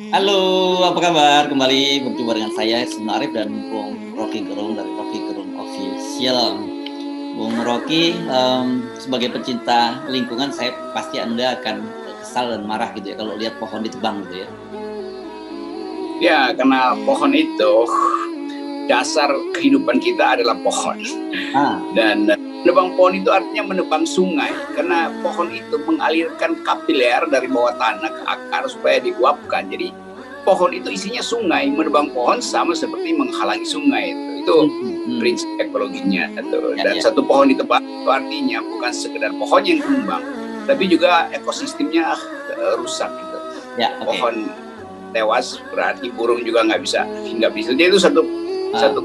Halo, apa kabar? Kembali berjumpa dengan saya, Ismail Arif dan Bung Rocky Gerung dari Rocky Gerung Official. Bung Rocky, sebagai pecinta lingkungan, saya pasti Anda akan kesal dan marah gitu ya kalau lihat pohon ditebang gitu ya. Ya, karena pohon itu dasar kehidupan kita adalah pohon. Dan menebang pohon itu artinya menebang sungai, karena pohon itu mengalirkan kapiler dari bawah tanah ke akar supaya diguapkan. Jadi pohon itu isinya sungai. Menebang pohon sama seperti menghalangi sungai. Itu prinsip ekologinya. Dan satu pohon ditebang itu artinya bukan sekedar pohon yang tumbang, tapi juga ekosistemnya rusak gitu. Pohon tewas berarti burung juga nggak bisa hinggap di situ. Jadi itu satu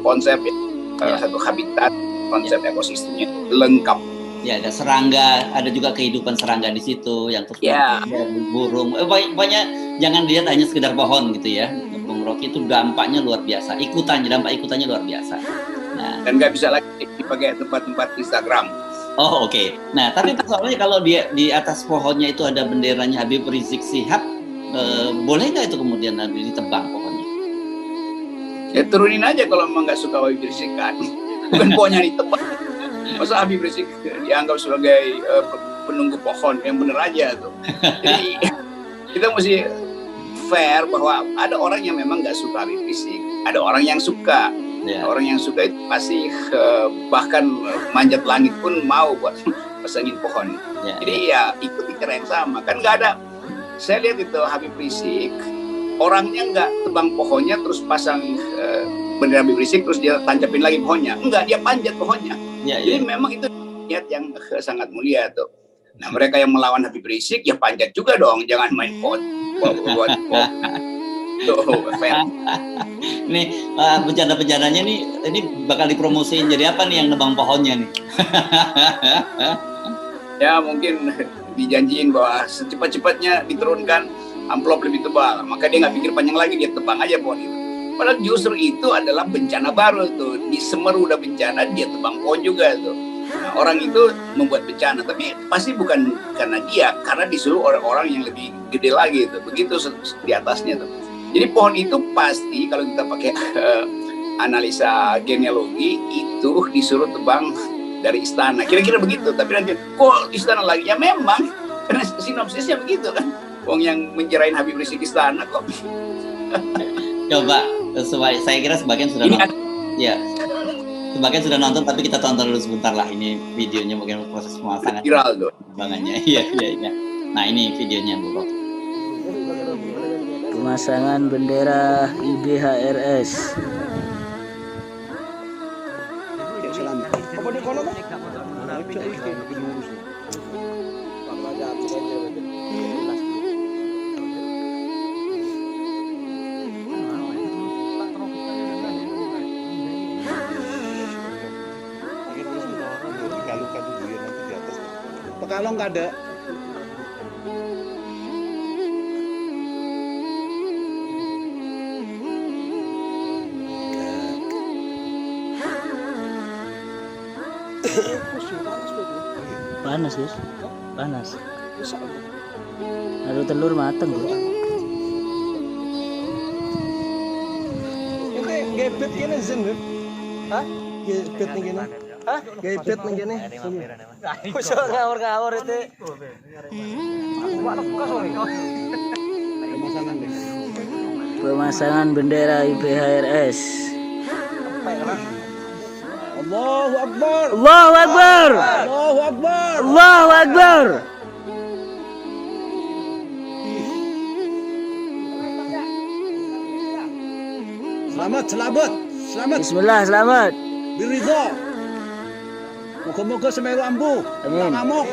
konsep satu habitat, konsep ekosistemnya lengkap. Ya, ada serangga, ada juga kehidupan serangga di situ yang terus burung. Pokoknya jangan dilihat hanya sekedar pohon gitu ya. Bung Rocky itu dampaknya luar biasa. Dampak ikutannya luar biasa. Nah, dan nggak bisa lagi dipakai tempat-tempat Instagram. Oh, oke. Nah, tapi soalnya kalau di atas pohonnya itu ada benderanya Habib Rizik Syihab, boleh nggak itu kemudian ditebang pohonnya? Ya turunin aja kalau memang nggak suka Habib Rizik kan. Bukan pohonnya ditebang. Masa Habib Rizik dianggap sebagai penunggu pohon, yang bener aja tuh. Jadi kita mesti fair bahwa ada orang yang memang nggak suka Habib Rizik, ada orang yang suka. Orang yang suka itu pasti bahkan manjat langit pun mau buat pasangin pohon. Jadi ya ikuti cara yang sama. Kan nggak ada. Saya lihat itu Habib Rizik, orangnya nggak tebang pohonnya terus pasang bendera Habib Rizik terus dia tancapin lagi pohonnya. Enggak, dia panjat pohonnya. Jadi memang itu niat yang sangat mulia tuh. Nah, mereka yang melawan Habib Rizik ya panjat juga dong, jangan main pohon. Nih bercanda-bercandanya nih, ini bakal dipromosiin jadi apa nih yang nebang pohonnya nih? Ya mungkin dijanjiin bahwa secepat-cepatnya diturunkan amplop lebih tebal, maka dia nggak pikir panjang lagi, dia tebang aja pohon itu. Padahal justru itu adalah bencana baru tuh. Di Semeru udah bencana, dia tebang pohon juga tuh. Nah, orang itu membuat bencana, tapi pasti bukan karena dia, karena disuruh orang-orang yang lebih gede lagi tuh. Begitu di atasnya tuh. Jadi pohon itu pasti kalau kita pakai analisa genealogi itu disuruh tebang dari istana. Kira-kira begitu. Tapi nanti kok istana lagi? Ya memang karena sinopsisnya begitu kan. Wong yang menjerain Habib Rizik istana kok. Coba, saya kira sebagian sudah nonton. Ya, sebagian sudah nonton, tapi kita tonton dulu sebentar lah. Ini videonya bagaimana proses pemasangan. Viral tuh. Bangannya, iya. Nah ini videonya Bu Rocky. Pemasangan bendera IBHRS. Pekalong nggak ada. Panas Gus, panas. Ada telur mateng Gus. Ini gebet gini zen, hah? Gebet nih gini, hah? Gebet nih gini. Kusuk ngawur-ngawur itu. Pemasangan bendera IBHRS. Allahu Akbar. Allahu Akbar. Allahu Akbar. Allahu Akbar. Selamat. Bismillah, selamat. Biridho. Moga-moga Semeru ampuh. Amin. Ngamuk.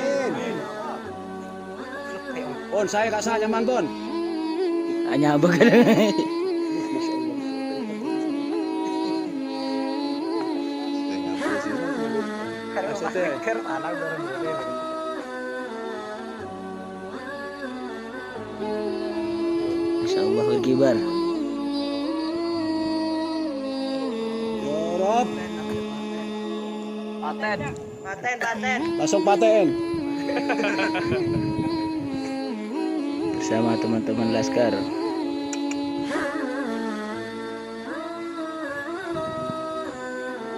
Pon saya kak saya nyaman pon. Hanya apa kan? Masya Allah berkibar. Yorop. Paten. Langsung paten. Bersama teman-teman Laskar.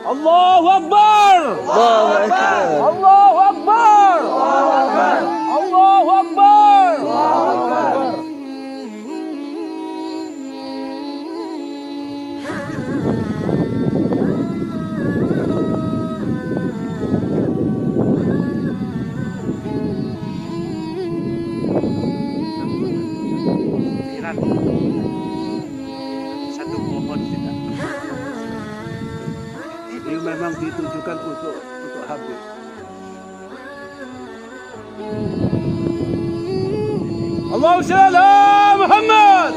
Allahu Akbar. Allahu Akbar. Allahu Akbar. Allahu Akbar. Allahu Akbar. Satu pohon kita. Ini memang ditujukan untuk Habib. Allahu sallam Muhammad.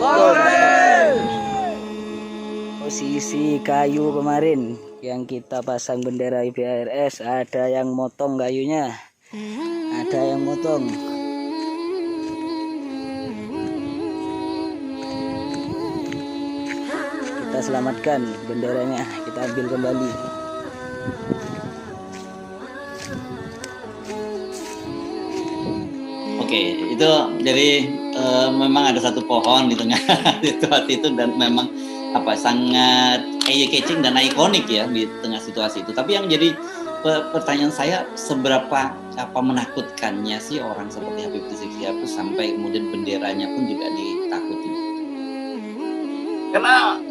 Posisi kayu kemarin yang kita pasang bendera IBRS, ada yang motong kayunya, ada yang motong. Kita selamatkan benderanya, kita ambil kembali. Oke, itu jadi memang ada satu pohon di tengah situasi itu dan memang sangat eye-catching dan ikonik ya di tengah situasi itu. Tapi yang jadi pertanyaan saya, seberapa menakutkannya sih orang seperti Habib Rizik Syihab itu sampai kemudian benderanya pun juga ditakuti? Karena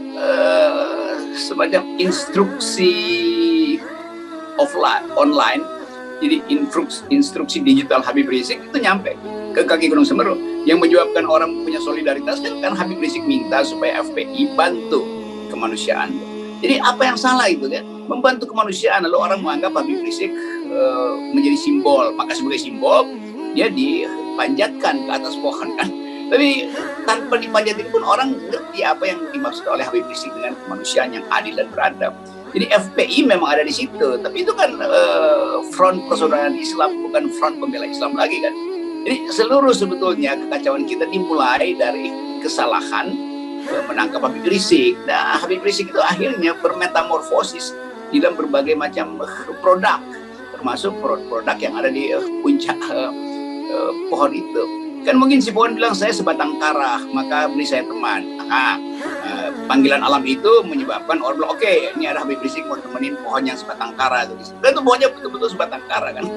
semacam instruksi online, jadi instruksi digital Habib Rizik itu nyampe ke kaki Gunung Semeru, yang menyebabkan orang punya solidaritas kan Habib Rizik minta supaya FPI bantu kemanusiaan. Jadi apa yang salah itu kan? Membantu kemanusiaan, lalu orang menganggap Habib Rizik menjadi simbol, maka sebagai simbol dia dipanjatkan ke atas pohon kan. Tapi tanpa dipanjatin pun orang ngerti apa yang dimaksud oleh Habib Rizik dengan kemanusiaan yang adil dan beradab. Jadi FPI memang ada di situ, tapi itu kan front persaudaraan Islam, bukan front pembela Islam lagi kan. Jadi seluruh sebetulnya kekacauan kita dimulai dari kesalahan menangkap Habib Rizik. Nah, Habib Rizik itu akhirnya bermetamorfosis di dalam berbagai macam produk, termasuk produk yang ada di puncak pohon itu. Kan mungkin si pohon bilang saya sebatang kara, maka beri saya teman. Panggilan alam itu menyebabkan orang bilang, oke, ini ada Habib Rizik mau temenin pohon yang sebatang kara. Dan itu pohonnya betul-betul sebatang kara kan.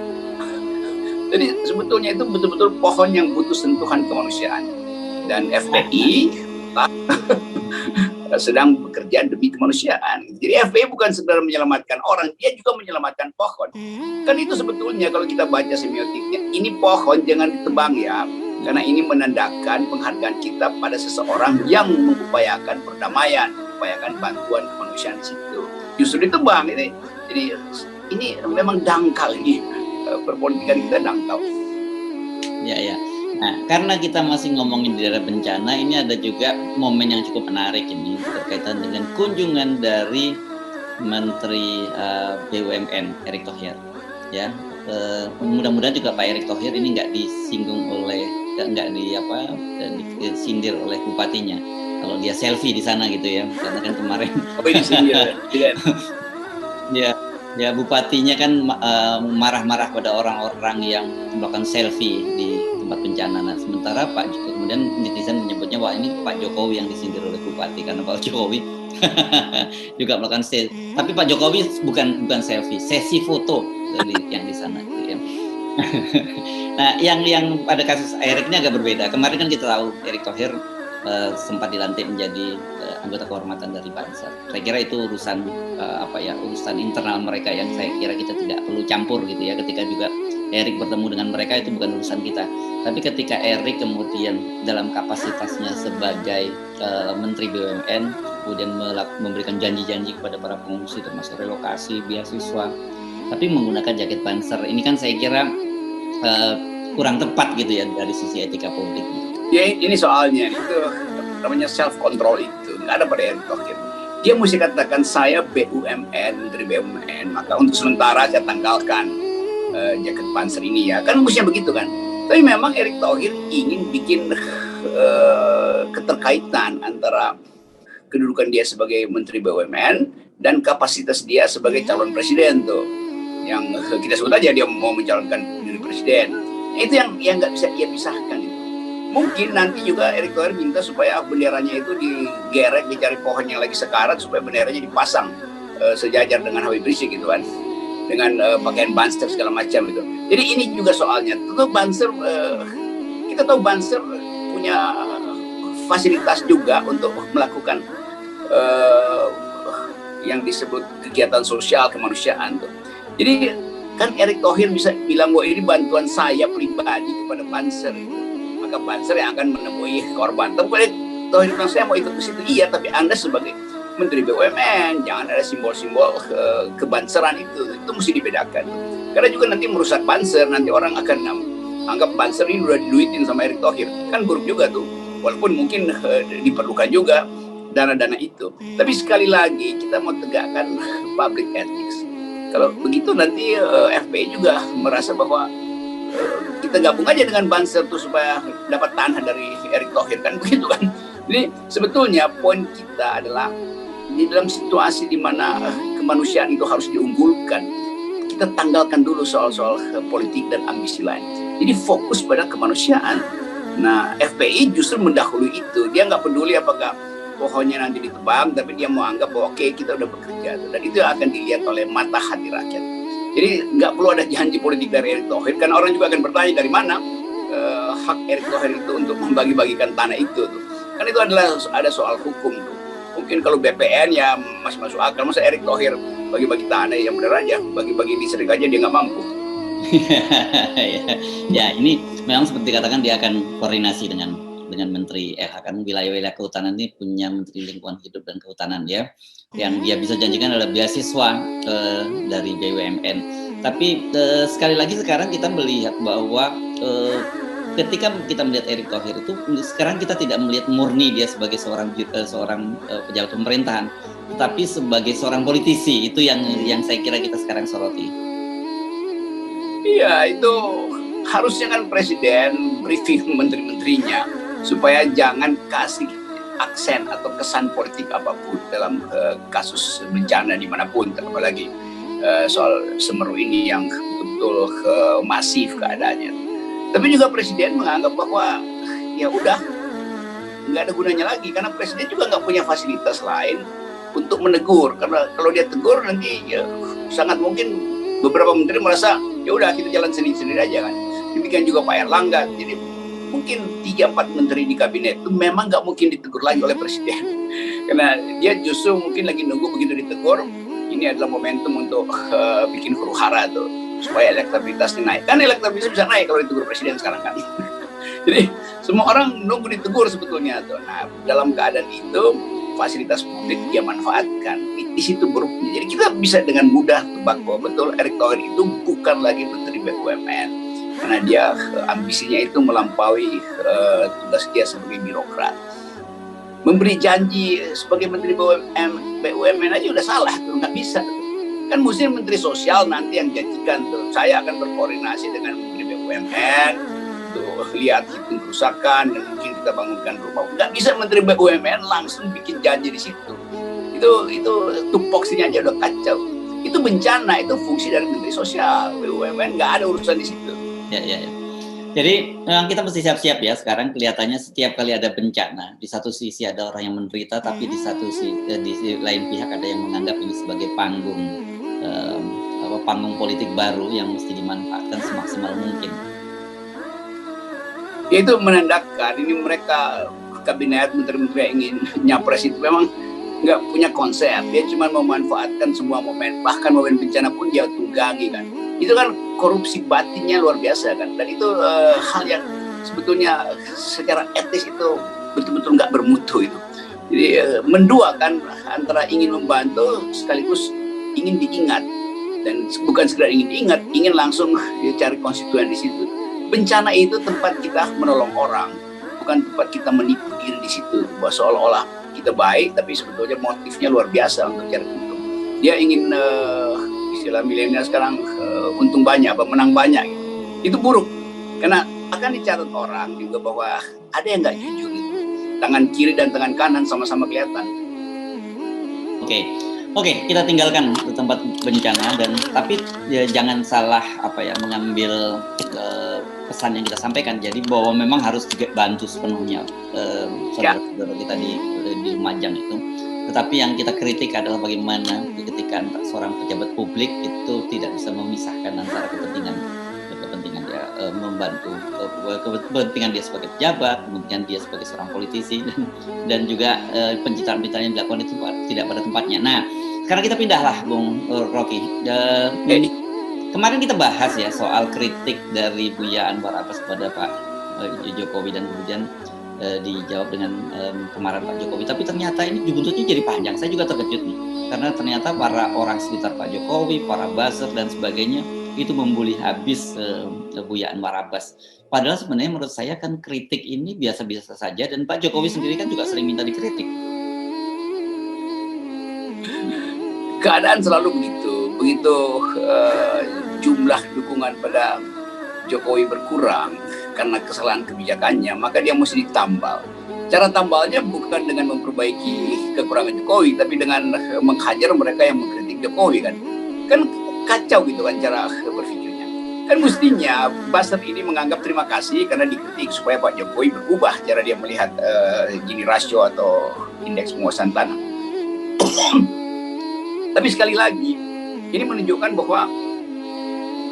Jadi sebetulnya itu betul-betul pohon yang butuh sentuhan kemanusiaan. Dan FPI sedang bekerja demi kemanusiaan. Jadi FPI bukan sekedar menyelamatkan orang, dia juga menyelamatkan pohon. Kan itu sebetulnya kalau kita baca semiotiknya, ini pohon jangan ditebang ya. Karena ini menandakan penghargaan kita pada seseorang yang mengupayakan perdamaian, mengupayakan bantuan kemanusiaan di situ. Justru ditebang ini. Jadi ini memang dangkal ini, perpolitikan kita dangkal. Ya. Nah, karena kita masih ngomongin di daerah bencana, ini ada juga momen yang cukup menarik ini berkaitan dengan kunjungan dari Menteri BUMN Erick Thohir. Ya, mudah-mudahan juga Pak Erick Thohir ini nggak disinggung oleh, nggak disindir oleh bupatinya kalau dia selfie di sana gitu ya, karena kan kemarin disindir ya bupatinya kan marah-marah pada orang-orang yang melakukan selfie di tempat bencana. Nah, sementara kemudian netizen menyebutnya wah ini Pak Jokowi yang disindir oleh bupati karena Pak Jokowi juga melakukan selfie. Tapi Pak Jokowi bukan selfie, sesi foto dari yang di sana gitu ya. Nah, yang pada kasus Erick ini agak berbeda. Kemarin kan kita tahu Erick Thohir sempat dilantik menjadi anggota kehormatan dari Banser. Saya kira itu urusan urusan internal mereka yang saya kira kita tidak perlu campur gitu ya. Ketika juga Erick bertemu dengan mereka itu bukan urusan kita. Tapi ketika Erick kemudian dalam kapasitasnya sebagai Menteri BUMN kemudian memberikan janji-janji kepada para pengungsi termasuk relokasi, beasiswa, tapi menggunakan jaket Banser, ini kan saya kira kurang tepat gitu ya dari sisi etika publik. Ya ini soalnya itu namanya self control itu nggak ada pada Erick Thohir. Dia mesti katakan saya BUMN, Menteri BUMN, maka untuk sementara saya tanggalkan jaket Banser ini ya, kan mestinya begitu kan. Tapi memang Erick Thohir ingin bikin keterkaitan antara kedudukan dia sebagai Menteri BUMN dan kapasitas dia sebagai calon presiden tuh, yang kita sebut aja dia mau mencalonkan diri presiden. Itu yang nggak bisa ia pisahkan itu. Mungkin nanti juga Erick Thohir minta supaya benderanya itu digerek, dicari pohon yang lagi sekarat supaya benderanya dipasang sejajar dengan Habib Rizik gitu kan, dengan pakaian Banser segala macam itu. Jadi ini juga soalnya. Tentu Banser, kita tahu Banser punya fasilitas juga untuk melakukan yang disebut kegiatan sosial kemanusiaan tuh. Jadi kan Erick Thohir bisa bilang bahwa ini bantuan saya pribadi kepada Banser, maka Banser yang akan menemui korban. Tapi Erick Thohir bilang saya mau ikut ke situ, iya, tapi Anda sebagai Menteri BUMN jangan ada simbol-simbol kebanseran itu mesti dibedakan. Karena juga nanti merusak Banser, nanti orang akan anggap Banser ini udah diduitin sama Erick Thohir, kan buruk juga tuh. Walaupun mungkin diperlukan juga dana-dana itu. Tapi sekali lagi kita mau tegakkan public ethics. Kalau begitu nanti FPI juga merasa bahwa kita gabung aja dengan Banser tuh supaya dapat tanah dari Erick Thohir, kan begitu kan. Jadi sebetulnya poin kita adalah di dalam situasi di mana kemanusiaan itu harus diunggulkan, kita tanggalkan dulu soal-soal politik dan ambisi lain. Jadi fokus pada kemanusiaan. Nah, FPI justru mendahului itu. Dia nggak peduli apakah pohonnya nanti ditebang, tapi dia mau anggap bahwa oke, kita udah bekerja. Dan itu akan dilihat oleh mata hati rakyat. Jadi nggak perlu ada janji politik dari Erick Thohir, karena orang juga akan bertanya dari mana hak Erick Thohir itu untuk membagi-bagikan tanah itu tuh. Kan itu adalah ada soal hukum tuh. Mungkin kalau BPN ya masih masuk akal, masa Erick Thohir bagi-bagi tanah yang benar aja, bagi-bagi listrik aja dia nggak mampu. Ya, ini memang seperti dikatakan dia akan koordinasi dengan Menteri kan wilayah-wilayah kehutanan ini punya Menteri Lingkungan Hidup dan Kehutanan ya, yang dia bisa janjikan adalah beasiswa dari BUMN. Tapi sekali lagi sekarang kita melihat bahwa ketika kita melihat Erick Thohir itu sekarang kita tidak melihat murni dia sebagai seorang pejabat pemerintahan, tetapi sebagai seorang politisi. Itu yang saya kira kita sekarang soroti. Iya, itu harusnya kan Presiden briefing menteri-menterinya supaya jangan kasih aksen atau kesan politik apapun dalam kasus bencana dimanapun, apalagi soal Semeru ini yang betul-betul masif keadaannya. Tapi juga Presiden menganggap bahwa ya udah nggak ada gunanya lagi, karena Presiden juga nggak punya fasilitas lain untuk menegur. Karena kalau dia tegur nanti ya sangat mungkin beberapa menteri merasa ya udah kita jalan sendiri-sendiri aja kan. Demikian juga Pak Erlangga. Jadi mungkin 3-4 menteri di kabinet itu memang nggak mungkin ditegur lagi oleh Presiden. Karena dia justru mungkin lagi nunggu begitu ditegur, ini adalah momentum untuk bikin huru-hara tuh supaya elektabilitasnya naik. Kan elektabilitas bisa naik kalau ditegur Presiden sekarang kan. Jadi semua orang nunggu ditegur sebetulnya tuh. Nah, dalam keadaan itu fasilitas publik dia manfaatkan. Di situ buruknya. Jadi kita bisa dengan mudah tebak bahwa betul Erick Thohir itu bukan lagi Menteri BUMN, karena dia ambisinya itu melampaui tugas dia sebagai birokrat. Memberi janji sebagai Menteri BUMN aja udah salah tuh, nggak bisa. Kan mesti Menteri Sosial nanti yang janjikan tuh, saya akan berkoordinasi dengan Menteri BUMN tuh, lihat hitung kerusakan dan mungkin kita bangunkan rumah. Nggak bisa Menteri BUMN langsung bikin janji di situ. Itu tupoksinya aja udah kacau. Itu bencana, itu fungsi dari Menteri Sosial. BUMN nggak ada urusan di situ. Ya. Jadi memang kita mesti siap-siap ya. Sekarang kelihatannya setiap kali ada bencana, di satu sisi ada orang yang menderita, tapi di lain pihak ada yang menganggap ini sebagai panggung politik baru yang mesti dimanfaatkan semaksimal mungkin. Itu menandakan ini mereka kabinet menteri-menteri yang ingin nyapres itu memang nggak punya konsep. Dia cuma memanfaatkan semua momen, bahkan momen bencana pun dia tunggangi kan. Itu kan korupsi batinnya luar biasa kan. Dan itu hal yang sebetulnya secara etis itu betul-betul nggak bermutu itu. Jadi menduakan antara ingin membantu sekaligus ingin diingat, dan bukan sekedar ingin diingat, ingin langsung cari konstituen di situ. Bencana itu tempat kita menolong orang, bukan tempat kita menipu diri di situ bahwa seolah-olah kita baik, tapi sebetulnya motifnya luar biasa untuk cari untung. Dia ingin istilah milenial sekarang untung banyak, menang banyak. Itu buruk, karena akan dicatat orang juga bahwa ada yang nggak jujur itu. Tangan kiri dan tangan kanan sama-sama kelihatan. Oke, kita tinggalkan tempat bencana, dan tapi ya, jangan salah mengambil pesan yang kita sampaikan. Jadi bahwa memang harus dibantu sepenuhnya saudara-saudara kita di Lumajang itu. Tetapi yang kita kritik adalah bagaimana ketika seorang pejabat publik itu tidak bisa memisahkan antara kepentingan dia membantu kepentingan dia sebagai pejabat, kemudian dia sebagai seorang politisi dan juga pencitraan-pencitraan yang dilakukan itu tidak pada tempatnya. Nah, sekarang kita pindahlah, Bung Rocky. Kemarin kita bahas ya soal kritik dari Buya Anwar Abbas kepada Pak Jokowi dan kemudian dijawab dengan kemarahan Pak Jokowi. Tapi ternyata ini buntutnya jadi panjang. Saya juga terkejut nih, karena ternyata para orang sekitar Pak Jokowi, para buzzer dan sebagainya itu membuli habis Buya Anwar Abbas. Padahal sebenarnya menurut saya kan kritik ini biasa-biasa saja, dan Pak Jokowi sendiri kan juga sering minta dikritik. Keadaan selalu begitu jumlah dukungan pada Jokowi berkurang karena kesalahan kebijakannya, maka dia mesti ditambal. Cara tambalnya bukan dengan memperbaiki kekurangan Jokowi, tapi dengan menghajar mereka yang mengkritik Jokowi kan kacau gitu kan cara berpikirnya. Kan mestinya buzzer ini menganggap terima kasih karena dikritik supaya Pak Jokowi berubah cara dia melihat Gini rasio atau indeks penguasaan tanah. Tapi sekali lagi, ini menunjukkan bahwa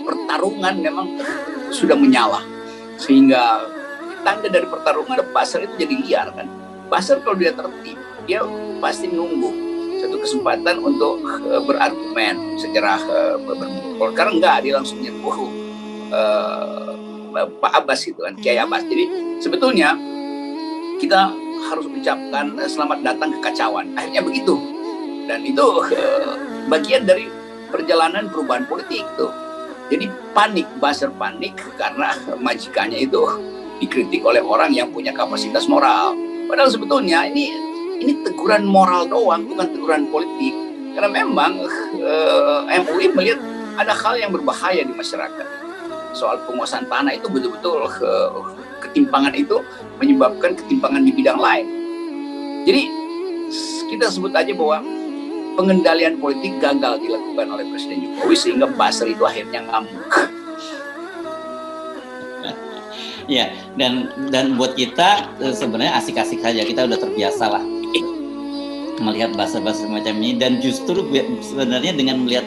pertarungan memang sudah menyala. Sehingga tanda dari pertarungan, buzzer itu jadi liar kan. Buzzer kalau dia tertib, dia pasti nunggu satu kesempatan untuk berargumen secara bermutu. Karena enggak, dia langsung nyerbu Pak Abbas itu kan, Kiai Abbas. Jadi sebetulnya kita harus ucapkan selamat datang kekacauan. Akhirnya begitu. Dan itu bagian dari perjalanan perubahan politik tuh. Jadi panik, buzzer panik karena majikannya itu dikritik oleh orang yang punya kapasitas moral. Padahal sebetulnya ini teguran moral doang, bukan teguran politik. Karena memang MUI melihat ada hal yang berbahaya di masyarakat. Soal penguasaan tanah itu betul-betul ketimpangan itu menyebabkan ketimpangan di bidang lain. Jadi kita sebut aja bahwa pengendalian politik gagal dilakukan oleh Presiden Jokowi sehingga buzzer itu akhirnya ngamuk. Ya, dan buat kita sebenarnya asik-asik saja, kita udah terbiasa lah melihat buzzer-buzzer macam ini, dan justru sebenarnya dengan melihat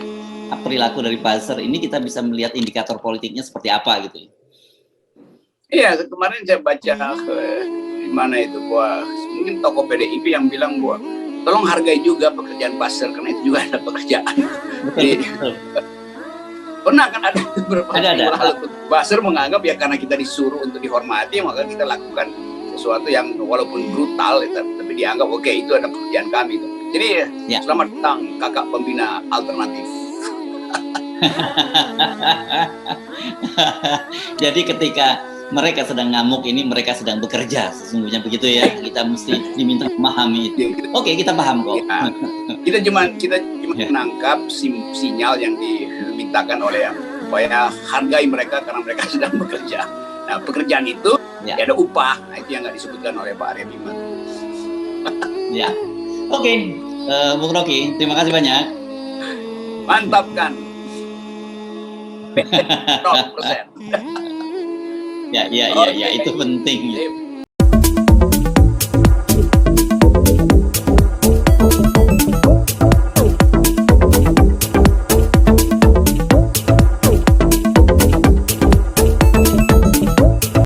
perilaku dari buzzer ini kita bisa melihat indikator politiknya seperti apa gitu. Iya, kemarin saya baca di mana itu bahwa mungkin tokoh PDIP yang bilang bahwa tolong hargai juga pekerjaan buzzer karena itu juga ada pekerjaan. Jadi, pernah kan ada beberapa lalu buzzer menganggap ya karena kita disuruh untuk dihormati maka kita lakukan sesuatu yang walaupun brutal tapi dianggap oke, itu ada pekerjaan kami. Jadi selamat datang kakak pembina alternatif. Jadi ketika mereka sedang ngamuk ini, mereka sedang bekerja sesungguhnya, begitu ya. Kita mesti diminta memahami itu. Oke, kita paham kok. Ya, kita cuma menangkap sinyal yang dimintakan oleh supaya hargai mereka karena mereka sedang bekerja. Nah, pekerjaan itu ada upah. Nah, itu yang nggak disebutkan oleh Pak Arya Bima. Ya, oke, Bung Rocky, terima kasih banyak. Mantap kan? 0%. Ya, itu penting.